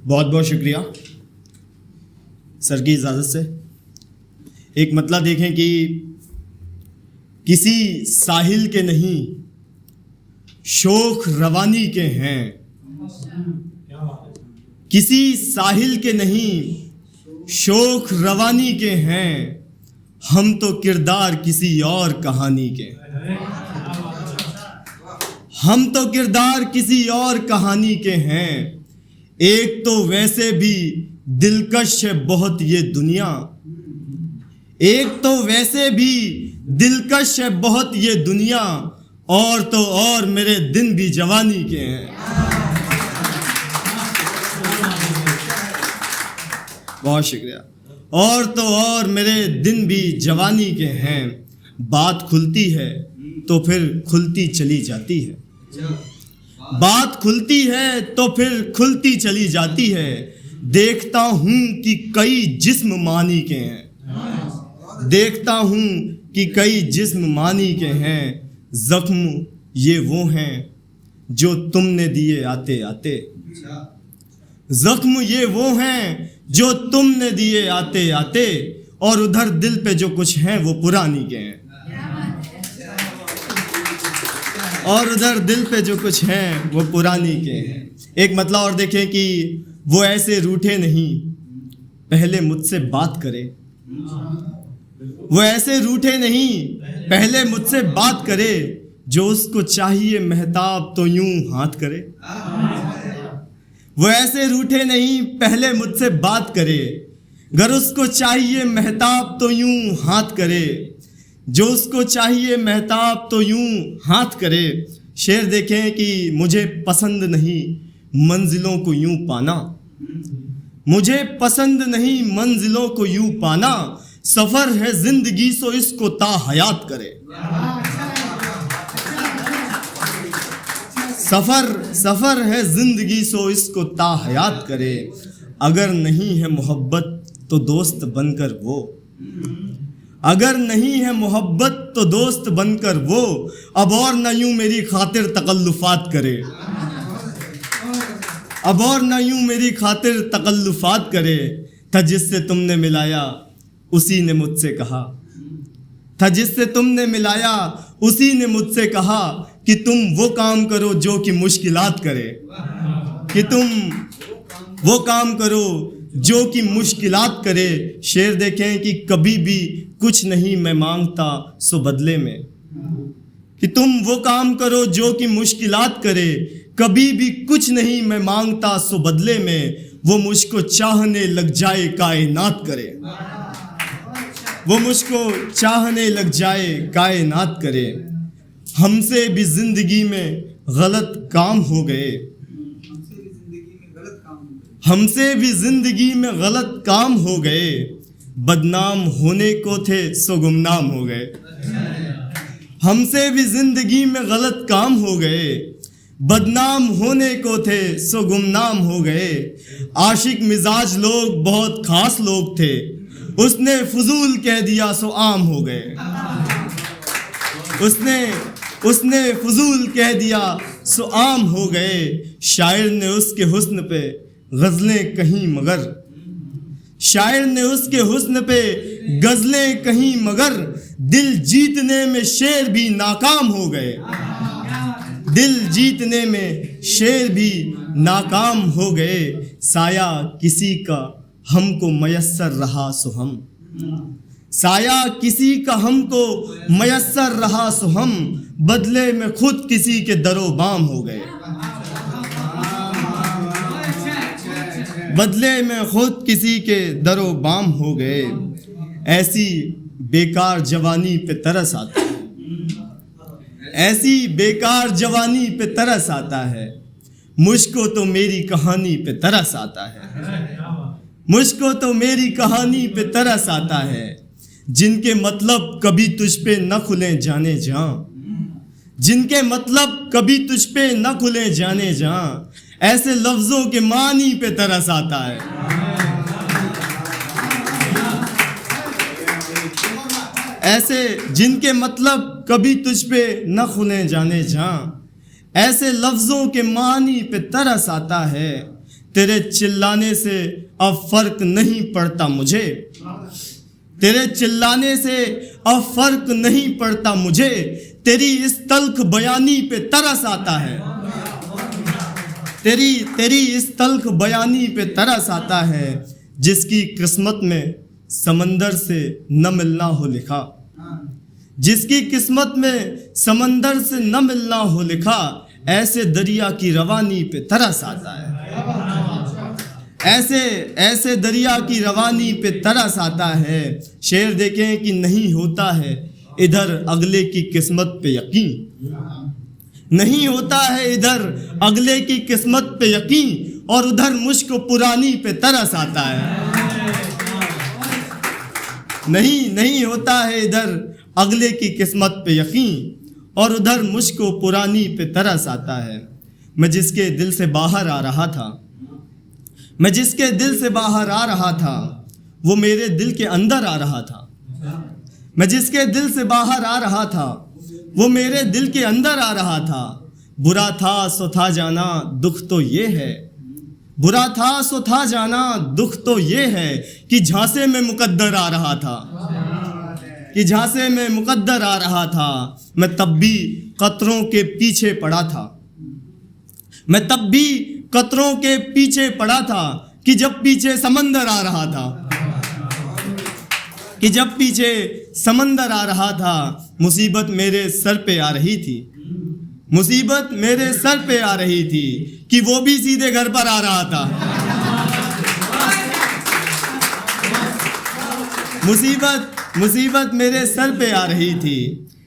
बहुत बहुत शुक्रिया सर की इजाज़त से। एक मतला देखें कि किसी साहिल के नहीं शोख रवानी के हैं, किसी साहिल के नहीं शोख रवानी के हैं, हम तो किरदार किसी और कहानी के, हम तो किरदार किसी और कहानी के हैं। एक तो वैसे भी दिलकश है बहुत ये दुनिया, एक तो वैसे भी दिलकश है बहुत ये दुनिया, और तो और मेरे दिन भी जवानी के हैं। बहुत शुक्रिया। और तो और मेरे दिन भी जवानी के हैं। बात खुलती है तो फिर खुलती चली जाती है, बात खुलती है तो फिर खुलती चली जाती है। देखता हूं कि कई जिस्म मानी के हैं, देखता हूं कि कई जिस्म मानी के हैं। जख्म ये वो हैं जो तुमने दिए आते आते, जख्म ये वो हैं जो तुमने दिए आते आते, और उधर दिल पे जो कुछ हैं वो पुरानी के हैं, और उधर दिल पे जो कुछ हैं वो पुरानी के हैं। एक मतलब और देखें कि वो ऐसे रूठे नहीं पहले मुझसे बात करे, वो ऐसे रूठे नहीं पहले मुझसे बात करे, जो उसको चाहिए महताब तो यूं हाथ करे। वो ऐसे रूठे नहीं पहले मुझसे बात करे, अगर उसको चाहिए महताब तो यूं हाथ करे, जो उसको चाहिए महताब तो यूं हाथ करे। शेर देखें कि मुझे पसंद नहीं मंजिलों को यूं पाना, मुझे पसंद नहीं मंजिलों को यूं पाना, सफर है जिंदगी सो इसको ता हयात करे। सफर है जिंदगी सो इसको ता हयात करे। अगर नहीं है मोहब्बत तो दोस्त बनकर वो, अगर नहीं है मोहब्बत तो दोस्त बनकर वो, अब और न यूं मेरी खातिर तकल्लुफात करे, अब और न यूं मेरी खातिर तकल्लुफात करे। था जिससे तुमने मिलाया उसी ने मुझसे कहा, था जिससे तुमने मिलाया उसी ने मुझसे कहा, कि तुम वो काम करो जो कि मुश्किलात करे, कि तुम वो काम करो जो कि मुश्किलात करे। शेर देखें कि कभी भी कुछ नहीं मैं मांगता सो बदले में, कि तुम वो काम करो जो कि मुश्किलात करे, कभी भी कुछ नहीं मैं मांगता सो बदले में, वो मुझको चाहने लग जाए कायनात करे, वो मुझको चाहने लग जाए कायनात करे। हमसे भी जिंदगी में गलत काम हो गए, हमसे भी जिंदगी में गलत काम हो गए, बदनाम होने को थे सो गुमनाम हो गए। हमसे भी जिंदगी में गलत काम हो गए, बदनाम होने को थे सो गुमनाम हो गए। आशिक मिजाज लोग बहुत खास लोग थे, उसने फजूल कह दिया सो आम हो गए, उसने फजूल कह दिया सो आम हो गए। शायर ने उसके हुस्न पे गजलें कहीं मगर, शायर ने उसके हुस्न पे गजलें कहीं मगर, दिल जीतने में शेर भी नाकाम हो गए, दिल जीतने में शेर भी नाकाम हो गए। साया किसी का हमको मयस्सर रहा सो हम, साया किसी का हमको मयस्सर रहा सो हम, बदले में खुद किसी के दरो बाम हो गए, बदले में खुद किसी के दरो बाम हो गए। ऐसी बेकार जवानी पे तरस आता है, ऐसी बेकार जवानी पे तरस आता है, मुझको तो मेरी कहानी पे तरस आता है, मुझको तो मेरी कहानी पे तरस आता है। जिनके मतलब कभी तुझ पे न खुले जाने जा, जिनके मतलब कभी तुझ पे न खुले जाने जा, ऐसे लफ्जों के मानी पे तरस आता है, ऐसे जिनके मतलब कभी तुझ पे न खुले जाने जा, ऐसे लफ्जों के मानी पे तरस आता है। तेरे चिल्लाने से अब फर्क नहीं पड़ता मुझे, तेरे चिल्लाने से अब फर्क नहीं पड़ता मुझे, तेरी इस तल्ख बयानी पे तरस आता है, तेरी इस तल्ख बयानी पे तरस आता है। जिसकी किस्मत में समंदर से न मिलना हो लिखा, जिसकी किस्मत में समंदर से न मिलना हो लिखा, ऐसे दरिया की रवानी पे तरस आता है, ऐसे दरिया की रवानी पे तरस आता है। शेर देखें कि नहीं होता है इधर अगले की किस्मत पे यकीन, नहीं होता है इधर अगले की किस्मत पे यकीन, और उधर मुझको पुरानी पे तरस आता है। नहीं होता है इधर अगले की किस्मत पे यकीन, और उधर मुझको पुरानी पे तरस आता है। मैं जिसके दिल से बाहर आ रहा था, मैं जिसके दिल से बाहर आ रहा था, वो मेरे दिल के अंदर आ रहा था। मैं जिसके दिल से बाहर आ रहा था, वो मेरे दिल के अंदर आ रहा था। बुरा था सो था जाना, दुख तो ये है, बुरा था सो था जाना, दुख तो ये है कि झांसे में मुकद्दर आ रहा था, कि झांसे में मुकद्दर आ रहा था। मैं तब भी कतरों के पीछे पड़ा था, मैं तब भी कतरों के पीछे पड़ा था, कि जब पीछे समंदर आ रहा था, कि जब पीछे समंदर आ रहा था। मुसीबत मेरे सर पे आ रही थी, मुसीबत मेरे सर पे आ रही थी, कि वो भी सीधे घर पर आ रहा था। मुसीबत मेरे सर पे आ रही थी,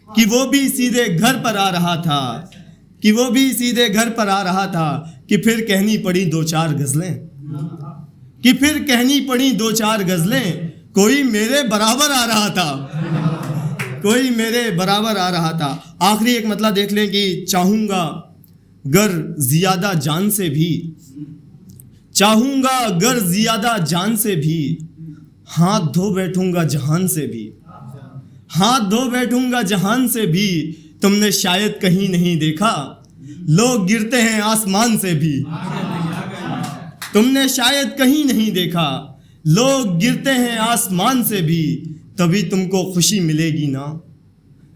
कि वो भी सीधे घर पर आ रहा था, कि वो भी सीधे घर पर आ रहा था। कि फिर कहनी पड़ी दो चार गजलें, कि फिर कहनी पड़ी दो चार गजलें, कोई मेरे बराबर आ रहा था, कोई मेरे बराबर आ रहा था। आखिरी एक मतलब देख लें कि चाहूँगा गर ज़ियादा जान से भी, चाहूँगा गर ज़ियादा जान से भी, हाथ धो बैठूँगा जहान से भी, हाथ धो बैठूँगा जहान से भी। तुमने शायद कहीं नहीं देखा, लोग गिरते हैं आसमान से भी, तुमने शायद कहीं नहीं देखा, लोग गिरते हैं आसमान से भी। तभी तुमको खुशी मिलेगी ना,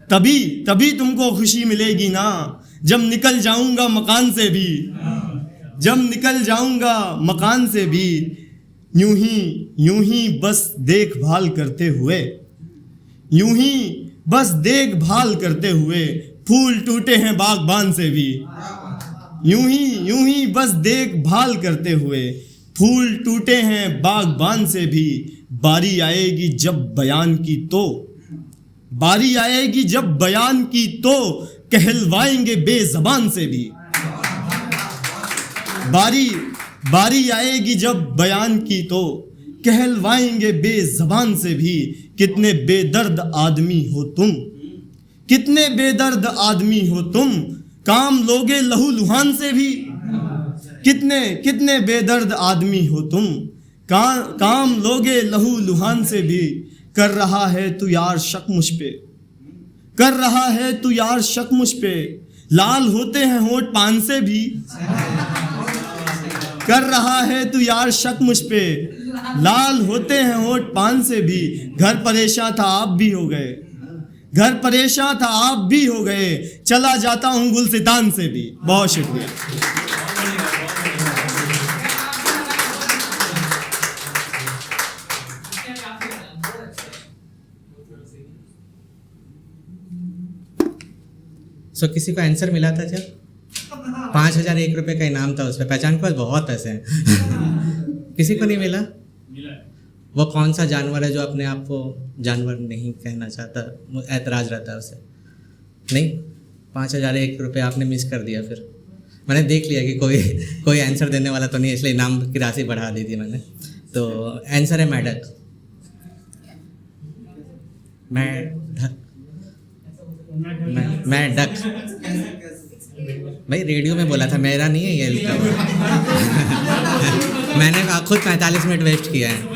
तभी तुमको खुशी मिलेगी ना, जब निकल जाऊंगा मकान से भी, जब निकल जाऊंगा मकान से भी। यूं ही बस देखभाल करते हुए, यूं ही बस देखभाल करते हुए, फूल टूटे हैं बागबान से भी। यूं ही बस देखभाल करते हुए, फूल टूटे हैं बागबान से भी। बारी आएगी जब बयान की तो, बारी आएगी जब बयान की तो, कहलवाएंगे बेज़बान से भी। बारी आएगी जब बयान की तो, कहलवाएंगे बेज़बान से भी। कितने बेदर्द आदमी हो तुम, कितने बेदर्द आदमी हो तुम, काम लोगे लहू लुहान से भी। कितने बेदर्द आदमी हो तुम, काम लोगे लहू लुहान से भी। कर रहा है तू यार शक मुझ पे, कर रहा है तू यार शक मुझ पे, लाल होते हैं होंठ पान से भी। कर रहा है तू यार शक मुझ पे, लाल होते हैं होंठ पान से भी। घर परेशान था आप भी हो गए, घर परेशान था आप भी हो गए, चला जाता हूँ गुलसितान से भी। बहुत शुक्रिया। किसी को आंसर मिला था जब 5,001 रुपये का इनाम था, उस पर पहचान के पास बहुत पैसे हैं। किसी को नहीं मिला? वो कौन सा जानवर है जो अपने आप को जानवर नहीं कहना चाहता, ऐतराज़ रहता है उसे? नहीं, 5,001 रुपये आपने मिस कर दिया। फिर मैंने देख लिया कि कोई आंसर देने वाला तो नहीं, इसलिए इनाम की राशि बढ़ा दी थी मैंने। तो आंसर है मेढक। मेढक भाई, रेडियो में बोला था, मेरा नहीं है ये लिखा हुआ। मैंने खुद 45 मिनट वेस्ट किया है।